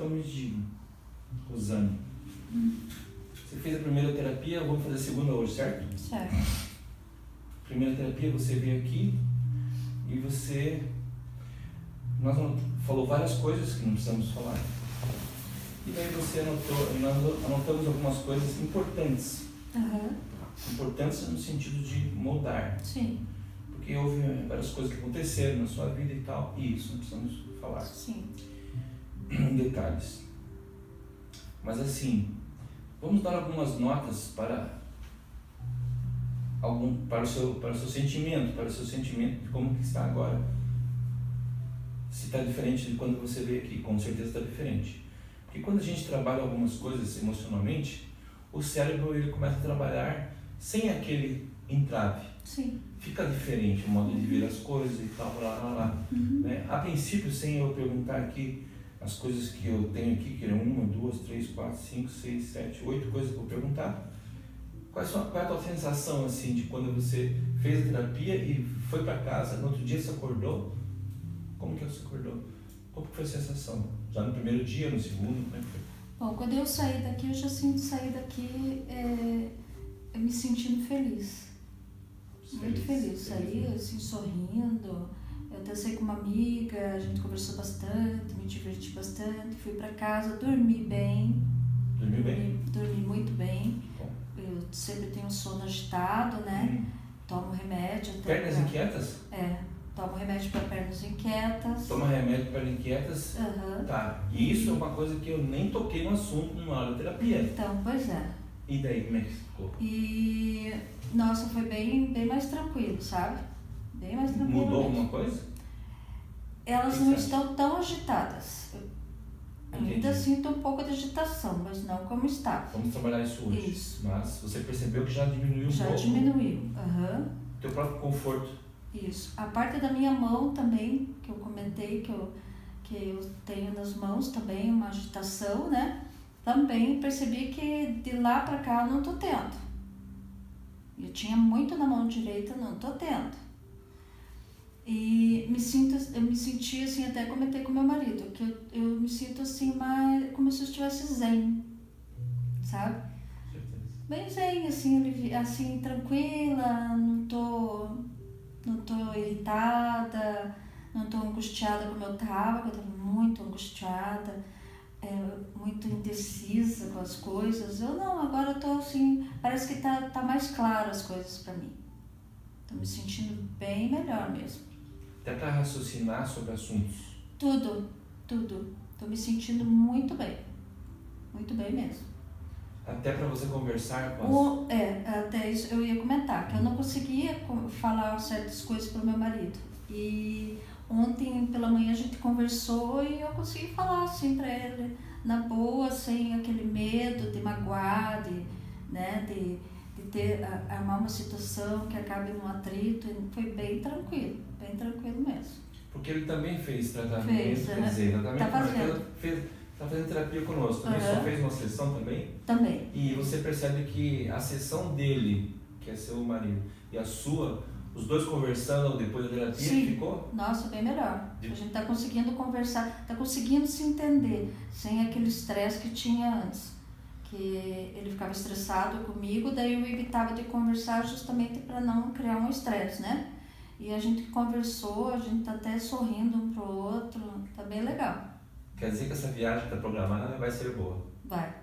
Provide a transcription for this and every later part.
Então me diga, Rosane, você fez a primeira terapia, vamos fazer a segunda hoje, certo? Certo. Primeira terapia, você veio aqui e você... Nós falou várias coisas que não precisamos falar. E daí você nós anotamos algumas coisas importantes. Uhum. Importantes no sentido de moldar. Sim. Porque houve várias coisas que aconteceram na sua vida e tal, e isso não precisamos falar. Sim. Em detalhes. Mas assim, vamos dar algumas notas para o seu sentimento de como que está agora. Se está diferente de quando você veio aqui, com certeza está diferente. Porque quando a gente trabalha algumas coisas emocionalmente, o cérebro ele começa a trabalhar sem aquele entrave. Sim. Fica diferente o modo de ver as coisas e tal, né? A princípio, sem eu perguntar aqui as coisas que eu tenho aqui, que eram 1, 2, 3, 4, 5, 6, 7, 8 coisas que eu vou perguntar. Qual é a tua sensação assim de quando você fez a terapia e foi para casa, no outro dia você acordou? Como que você acordou? Qual que foi a sensação? Já no primeiro dia, no segundo, como é que foi? Bom, quando eu saí daqui, eu já sinto sair daqui me sentindo feliz. Muito feliz. Saí assim, sorrindo. Eu até saí com uma amiga, a gente conversou bastante, me diverti bastante. Fui para casa, dormi bem. Dormiu bem? Dormi muito bem. Bom. Eu sempre tenho um sono agitado, né? Tomo remédio. Pernas inquietas? Tomo remédio para pernas inquietas. Toma remédio para pernas inquietas? Uhum. Tá. E isso é uma coisa que eu nem toquei no assunto numa aula de terapia. Então, pois é. E daí, como é que ficou? E, nossa, foi bem mais tranquilo, sabe? Bem mais tranquilo. Mudou mesmo. alguma coisa? Elas não estão tão agitadas. Entendi. Ainda sinto um pouco de agitação, mas não como estava. Vamos trabalhar isso hoje. Isso. Mas você percebeu que já diminuiu um pouco? Já diminuiu. Uhum. Teu próprio conforto. Isso. A parte da minha mão também, que eu comentei, que eu tenho nas mãos também uma agitação, né? Também percebi que de lá pra cá eu não tô tendo. Eu tinha muito na mão direita, não tô tendo. E eu me senti assim, até comentei com meu marido, que eu me sinto assim, mais como se eu estivesse zen, sabe? Bem zen, assim, tranquila, não tô irritada, não tô angustiada como eu tava, que eu tava muito angustiada, muito indecisa com as coisas. Eu não, agora eu tô assim, parece que tá mais claro as coisas pra mim. Tô me sentindo bem melhor mesmo. Até para raciocinar sobre assuntos. Tudo. Tô me sentindo muito bem mesmo. Até para você conversar com as... Até isso eu ia comentar, que eu não conseguia falar certas coisas pro meu marido. E ontem pela manhã a gente conversou e eu consegui falar assim pra ele, na boa, sem aquele medo de magoar, de armar uma situação que acabe num atrito. Foi bem tranquilo mesmo. Porque ele também fez tratamento, quer dizer, tratamento, tá fazendo. Tá fazendo terapia conosco, também só fez uma sessão também? Também. E você percebe que a sessão dele, que é seu marido, e a sua, os dois conversando depois da terapia, Sim. ficou? Nossa, bem melhor. A gente tá conseguindo conversar, tá conseguindo se entender, sem aquele estresse que tinha antes. Que ele ficava estressado comigo, daí eu evitava de conversar justamente para não criar um estresse, né? E a gente conversou, a gente tá até sorrindo um pro outro, tá bem legal. Quer dizer que essa viagem que tá programada vai ser boa? Vai.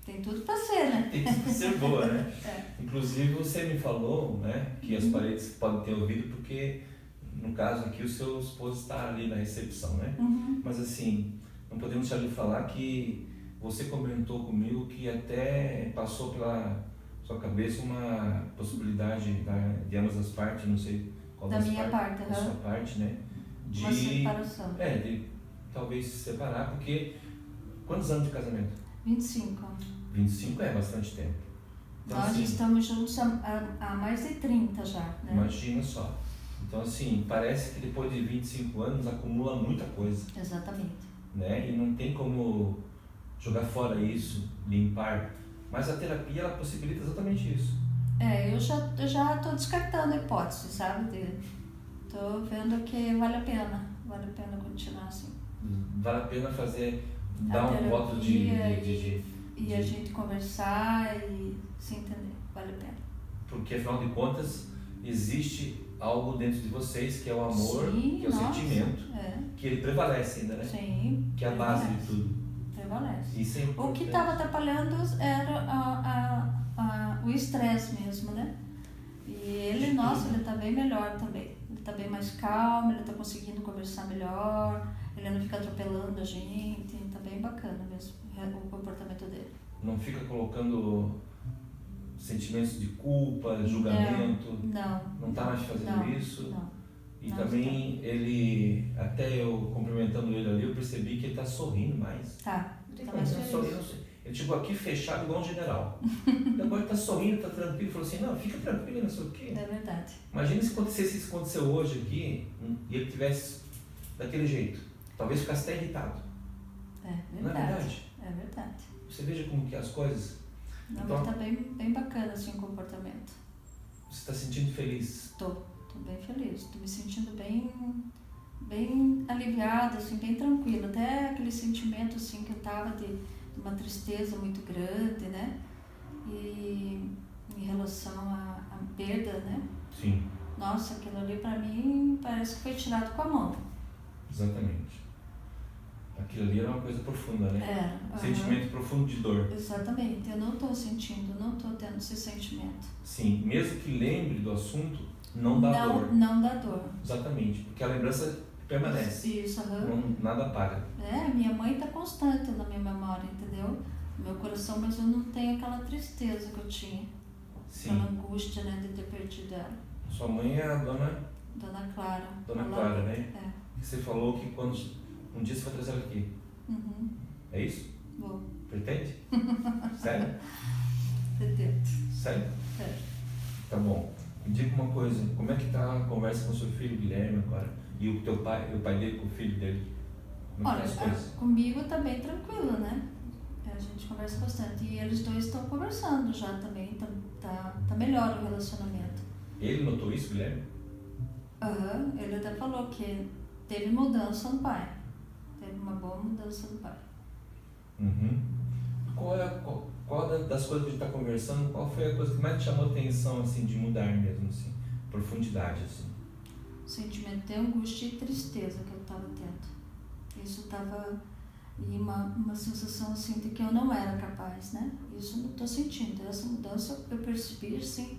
Tem tudo para ser, né? Tem tudo para ser boa, né? Inclusive você me falou, né, que as paredes podem ter ouvido porque, no caso aqui, o seu esposo está ali na recepção, né? Uhum. Mas assim, não podemos deixar de falar que você comentou comigo que até passou pela sua cabeça uma possibilidade de ambas as partes, não sei qual da minha partes, parte, da sua parte, né? De uma separação. de talvez se separar, porque quantos anos de casamento? 25. 25 é bastante tempo. Então, Nós assim, estamos juntos há mais de 30 já, né? Imagina só. Então assim, parece que depois de 25 anos acumula muita coisa. Exatamente. Né? E não tem como jogar fora isso, limpar. Mas a terapia, ela possibilita exatamente isso. Eu já tô descartando a hipótese, sabe? Tô vendo que vale a pena continuar assim. Vale a pena fazer Dá um voto de e a gente conversar e se entender, vale a pena. Porque afinal de contas existe algo dentro de vocês que é o amor, Sim, que é o sentimento, que ele prevalece ainda, né? Sim, que é a base de tudo. Prevalece. Isso é importante. O que estava atrapalhando era o estresse mesmo, né? E ele, nossa, ele está bem melhor também. Ele está bem mais calmo, ele está conseguindo conversar melhor, ele não fica atropelando a gente, está bem bacana mesmo o comportamento dele. Não fica colocando sentimentos de culpa, julgamento? Não está mais fazendo isso? Não. E também ele, até eu cumprimentando ele ali, eu percebi que ele está sorrindo mais. Tá mais feliz. Ele chegou aqui fechado igual um general. Agora ele está sorrindo, está tranquilo. Falou assim, não, fica tranquilo, não sei o quê. É verdade. Imagina se acontecesse isso que aconteceu hoje aqui e ele tivesse daquele jeito. Talvez ficasse até irritado. É verdade. Não é verdade? É verdade. Você veja como que é as coisas. Não, então, mas tá bem bacana assim o comportamento. Você está se sentindo feliz? Tô bem feliz. Tô me sentindo bem aliviada, assim, bem tranquila. Até aquele sentimento assim que eu tava de uma tristeza muito grande, né? E em relação à perda, né? Sim. Nossa, aquilo ali pra mim parece que foi tirado com a mão. Exatamente. Aquilo ali era uma coisa profunda, né? Era. Sentimento profundo de dor. Exatamente. Eu não estou sentindo, não estou tendo esse sentimento. Sim. Mesmo que lembre do assunto, não dá dor. Não dá dor. Exatamente. Porque a lembrança permanece. Isso, Nada apaga. Minha mãe está constante na minha memória, entendeu? No meu coração, mas eu não tenho aquela tristeza que eu tinha. Sim. Aquela angústia, né, de ter perdido ela. Sua mãe é a dona Clara. Dona Clara, né? É. Você falou que quando um dia você vai trazer ela aqui. Uhum. É isso? Vou. Pretende? Sério? Pretendo. Sério? É. Tá bom. Me diga uma coisa, como é que tá a conversa com o seu filho Guilherme agora? E o teu pai, o pai dele com o filho dele? Como é que tá as coisas? Comigo tá bem tranquila, né? A gente conversa bastante. E eles dois estão conversando já também. Tá melhor o relacionamento. Ele notou isso, Guilherme? Ele até falou que teve mudança no pai. Teve uma boa mudança no pai. Uhum. Qual das coisas que a gente está conversando, qual foi a coisa que mais te chamou a atenção, assim, de mudar mesmo, assim? Profundidade, assim. O sentimento de angústia e tristeza que eu estava tendo. Isso estava... E uma sensação, assim, de que eu não era capaz, né? Isso eu não estou sentindo. Essa mudança eu percebi, assim,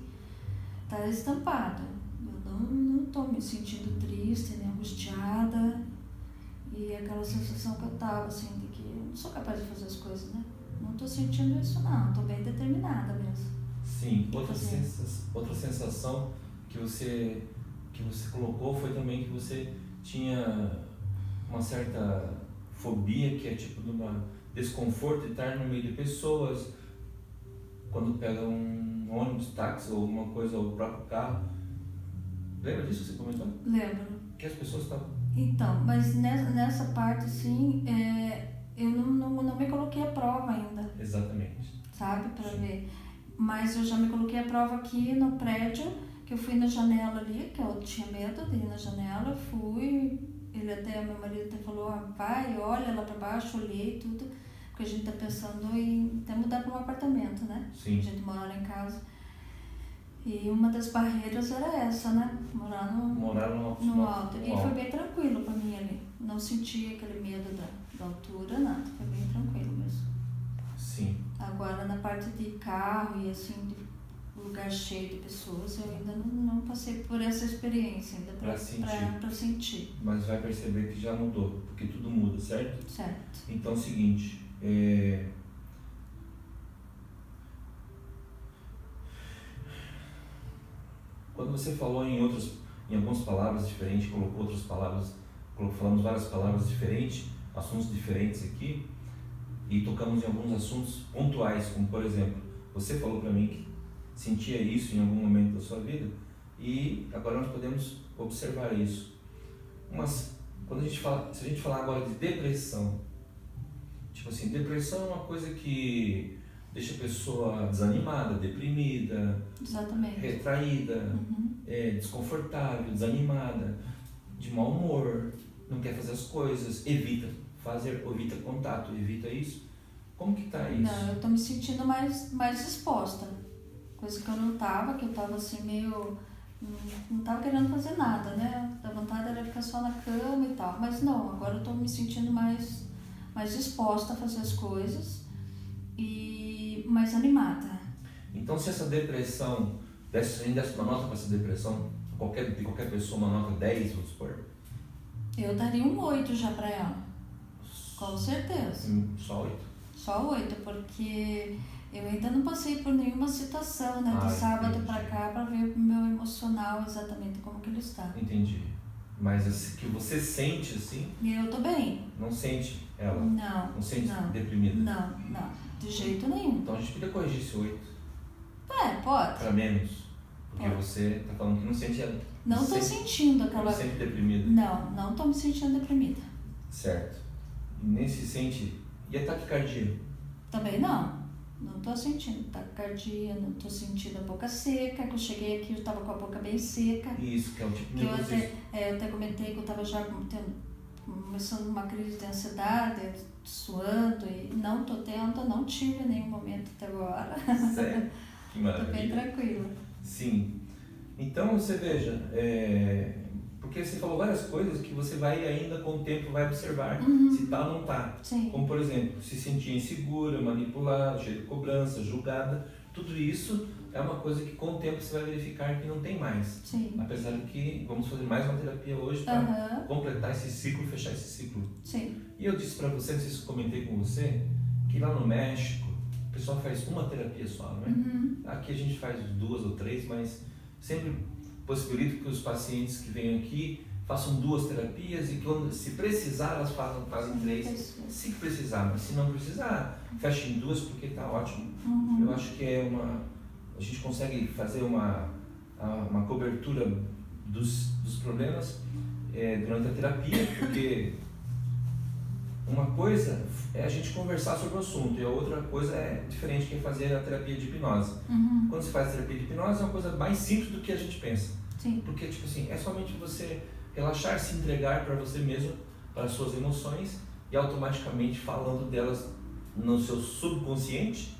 tá estampada. Eu não estou me sentindo triste, nem angustiada. E aquela sensação que eu estava, assim, de que eu não sou capaz de fazer as coisas, né? Não estou sentindo isso, não. Estou bem determinada mesmo. Sim. Outra sensação que você colocou foi também que você tinha uma certa fobia, que é tipo de uma desconforto de estar no meio de pessoas, quando pega um ônibus, táxi ou alguma coisa, ou o próprio carro. Lembra disso que você comentou? Lembro. Que as pessoas estavam... Então, mas nessa parte, assim, eu não me coloquei à prova ainda. Exatamente. Sabe, para ver. Mas eu já me coloquei à prova aqui no prédio, que eu fui na janela ali, que eu tinha medo de ir na janela, fui, meu marido até falou, vai, olha lá para baixo, olhei tudo, porque a gente tá pensando em até mudar para um apartamento, né? Sim. A gente mora em casa. E uma das barreiras era essa, né? Morar no alto. E foi bem tranquilo para mim ali. Não senti aquele medo da altura, nada. Foi bem tranquilo mesmo. Sim. Agora, na parte de carro e assim, de lugar cheio de pessoas, eu ainda não passei por essa experiência ainda para sentir. Mas vai perceber que já mudou, porque tudo muda, certo? Certo. Então é o seguinte, quando você falou em algumas palavras diferentes, colocou outras palavras, falamos várias palavras diferentes, assuntos diferentes aqui, e tocamos em alguns assuntos pontuais, como por exemplo, você falou para mim que sentia isso em algum momento da sua vida, e agora nós podemos observar isso. Mas se a gente falar agora de depressão, tipo assim, depressão é uma coisa que deixa a pessoa desanimada, deprimida, exatamente, retraída, desconfortável, desanimada, de mau humor, não quer fazer as coisas, evita fazer, evita contato, evita isso. Como que tá isso? Não, eu tô me sentindo mais disposta. Coisa que eu não tava, que eu tava assim meio... Não tava querendo fazer nada, né? A vontade era ficar só na cama e tal. Mas não, agora eu tô me sentindo mais disposta a fazer as coisas e mais animada. Então, se essa depressão, a gente desse uma nota para essa depressão, de qualquer pessoa, uma nota 10, vamos supor? Eu daria um 8 já pra ela. Com certeza. Só 8? Só 8, porque eu ainda não passei por nenhuma situação, né? De sábado entendi. pra cá pra ver o meu emocional exatamente como que ele está. Entendi. Mas assim, que você sente assim? Eu tô bem. Não sente ela? Não. Não sente não, deprimida? Não. De jeito nenhum. Então a gente podia corrigir esse 8 Pode. para menos. Porque Pode. você tá falando que não sente ela. Não tô sentindo aquela... Não sente deprimida? Não tô me sentindo deprimida. Certo. E nem se sente... E a taquicardia? Também não. Não tô sentindo taquicardia, não tô sentindo a boca seca, que eu cheguei aqui eu tava com a boca bem seca. Isso, que é o tipo de Eu até comentei que eu tava já começando uma crise de ansiedade, suando, e não tô tendo, não tive nenhum momento até agora. Sério? Que maravilha. Tô bem tranquila. Sim. Então você veja, porque você falou várias coisas que você vai ainda com o tempo vai observar se tá ou não tá. Sim. Como por exemplo, se sentir insegura, manipulada, cheia de cobrança, julgada, tudo isso é uma coisa que com o tempo você vai verificar que não tem mais. Sim. Apesar de que vamos fazer mais uma terapia hoje para completar esse ciclo, fechar esse ciclo. Sim. E eu disse para você, não sei se eu comentei com você, que lá no México o pessoal faz uma terapia só, não é? Aqui a gente faz 2 ou 3, mas sempre possibilita que os pacientes que venham aqui façam 2 terapias e quando, se precisar, elas fazem 3, se precisar, mas se não precisar, fecha em 2 porque está ótimo. Eu acho que a gente consegue fazer uma cobertura dos problemas durante a terapia, porque uma coisa é a gente conversar sobre o assunto e a outra coisa é diferente, que é fazer a terapia de hipnose. Quando você faz a terapia de hipnose é uma coisa mais simples do que a gente pensa. Sim. Porque, tipo assim, é somente você relaxar, se entregar para você mesmo, para as suas emoções e automaticamente falando delas no seu subconsciente,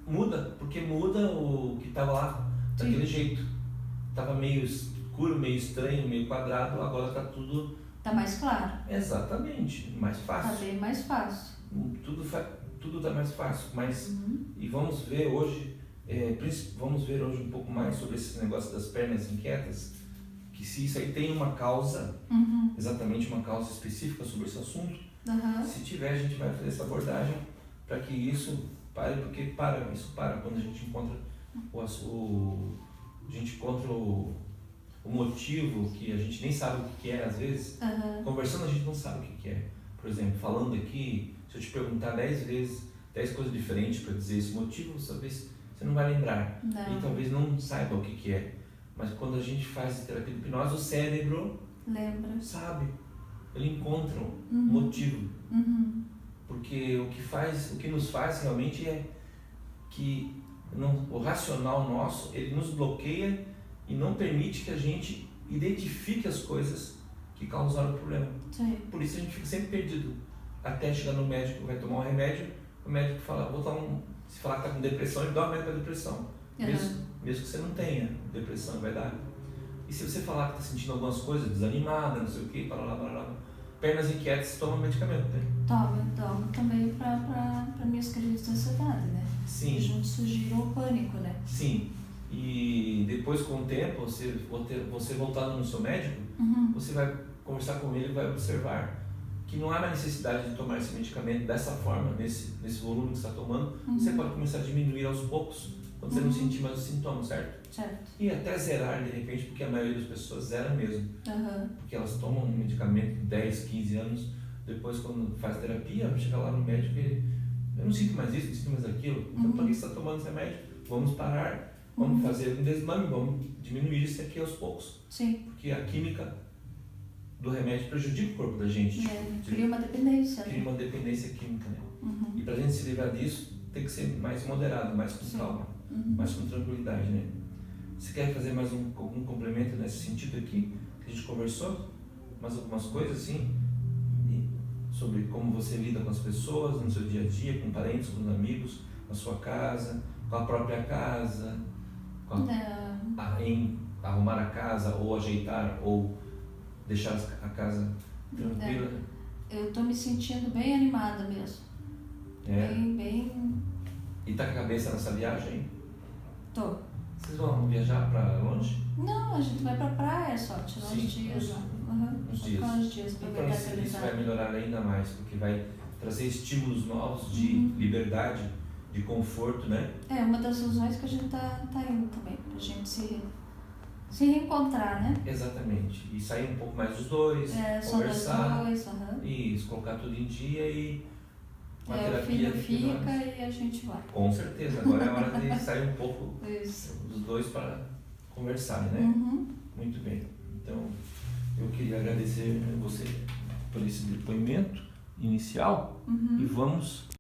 muda, porque muda o que estava lá daquele jeito. Estava meio escuro, meio estranho, meio quadrado, agora está tudo... Tá mais claro. Exatamente, mais fácil. Tá bem mais fácil. Tudo tá mais fácil, mas e vamos ver hoje um pouco mais sobre esse negócio das pernas inquietas, que se isso aí tem uma causa, exatamente uma causa específica sobre esse assunto, se tiver a gente vai fazer essa abordagem para que isso pare, porque isso para quando a gente encontra o motivo que a gente nem sabe o que é às vezes. Conversando a gente não sabe o que é. Por exemplo, falando aqui, se eu te perguntar 10 vezes 10 coisas diferentes para dizer esse motivo, talvez você não vai lembrar. Não. E talvez não saiba o que é. Mas quando a gente faz terapia de hipnose, o cérebro sabe. Ele encontra um motivo. Porque o que nos faz realmente é que o racional nosso, ele nos bloqueia e não permite que a gente identifique as coisas que causaram o problema. Sim. Por isso a gente fica sempre perdido. Até chegar no médico, vai tomar um remédio, o médico fala, se falar que está com depressão, ele dá um remédio para depressão. Mesmo que você não tenha depressão, vai dar. E se você falar que está sentindo algumas coisas, desanimada, não sei o que, pernas inquietas, toma medicamento, né? Tomo também para minhas crises de ansiedade, né? Sim. E junto surgiu o pânico, né? Sim. E depois, com o tempo, você voltando no seu médico, você vai conversar com ele e vai observar que não há mais necessidade de tomar esse medicamento dessa forma, nesse volume que você está tomando. Você pode começar a diminuir aos poucos, quando você não sentir mais os sintomas, certo? Certo. E até zerar, de repente, porque a maioria das pessoas zera mesmo. Porque elas tomam um medicamento 10, 15 anos, depois quando faz terapia, chega lá no médico e eu não sinto mais isso, não sinto mais aquilo. Então, por que você está tomando esse remédio? Vamos parar. Vamos fazer um desmame, vamos diminuir isso aqui aos poucos. Sim. Porque a química do remédio prejudica o corpo da gente. Cria uma dependência. Cria uma dependência química, né? E pra gente se livrar disso, tem que ser mais moderado, mais com calma, mais com tranquilidade, né? Você quer fazer mais um complemento nesse sentido aqui? Que a gente conversou? Mais algumas coisas, assim? sobre como você lida com as pessoas no seu dia a dia, com parentes, com amigos, na sua casa, com a própria casa, em arrumar a casa, ou ajeitar, ou deixar a casa tranquila? Eu estou me sentindo bem animada mesmo. Bem... E tá com a cabeça nessa viagem? Tô. Vocês vão viajar para longe? Não, a gente vai pra praia só, tirar uns dias lá. Uns dias. Uns dias pra Então isso vai melhorar ainda mais, porque vai trazer estímulos novos de liberdade, de conforto, né? Uma das razões que a gente tá indo também, pra gente se reencontrar, né? Exatamente. E sair um pouco mais dos dois, conversar. Só nós dois, Isso, colocar tudo em dia e uma terapia. O filho fica e a gente vai. Com certeza, agora é a hora de sair um pouco dos dois para conversar, né? Muito bem. Então, eu queria agradecer você por esse depoimento inicial e vamos